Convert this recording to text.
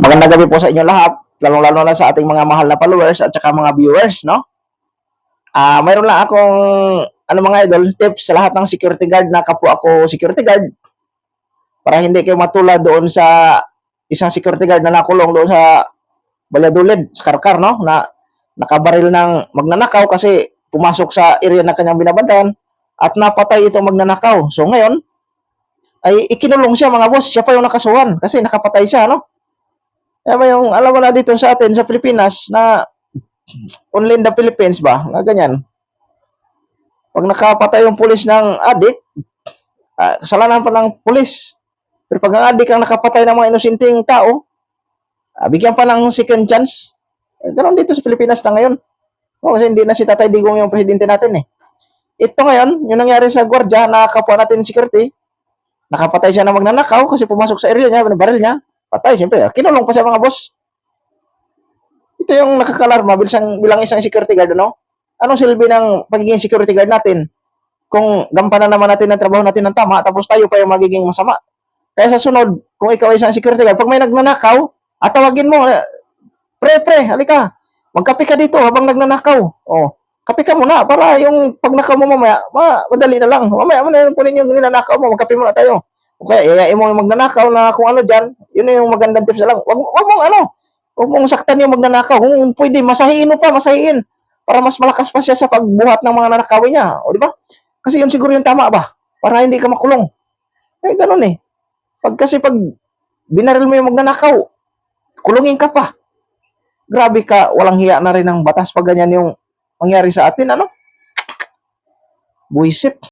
Magandang gabi po sa inyo lahat, lalong-lalo na sa ating mga mahal na followers at saka mga viewers, no? Mayroon lang akong mga idol, tips sa lahat ng security guard na kapwa ako security guard para hindi kayo matulad doon sa isang security guard na nakulong doon sa Valladolid, sa Karkar, no? Na nakabaril ng magnanakaw kasi pumasok sa area na kanyang binabantayan at napatay itong magnanakaw. So ngayon, ay ikinulong siya mga boss, siya pa yung nakasuhan kasi nakapatay siya, no? Kaya ba yung alam mo na dito sa atin sa Pilipinas na only in the Philippines ba, na ganyan. Pag nakapatay yung pulis ng adik, kasalanan pa ng pulis. Pero pag ang adik ang nakapatay ng mga inosenteng tao, bigyan pa ng second chance. Ganon dito sa Pilipinas na ngayon. Kasi hindi na si Tatay Digong yung presidente natin eh. Ito ngayon, yung nangyari sa gwardiya na kapwa natin security, nakapatay siya na magnanakaw kasi pumasok sa area niya, baril niya, patay siyempre. Kinulong pa siya mga boss. Ito yung nakakalarma bilang isang security guard, ano? Anong silbi ng pagiging security guard natin? Kung gampanan naman natin ang trabaho natin ng tama, tapos tayo pa yung magiging masama. Kaya sa sunod, kung ikaw ay isang security guard, pag may nagnanakaw, tawagin mo, pre, halika, magkape ka dito habang nagnanakaw. Oh, kape ka muna para yung pagnakaw mo mamaya, madali na lang. Mamaya mo na yung kunin yung ninanakaw mo, magkape muna tayo. Okay, iyain mo yung magnanakaw na kung ano dyan, yun yung magandang tips na lang. Huwag mong saktan yung magnanakaw. Kung pwede, masahiin mo pa, masahiin. Para mas malakas pa siya sa pagbuhat ng mga nanakawin niya. O, di ba? Kasi yun siguro yung tama ba? Para hindi ka makulong. Ganun eh. Pag binaril mo yung magnanakaw, kulungin ka pa. Grabe ka, walang hiya na rin ng batas pag ganyan yung mangyari sa atin, ano? Buisit.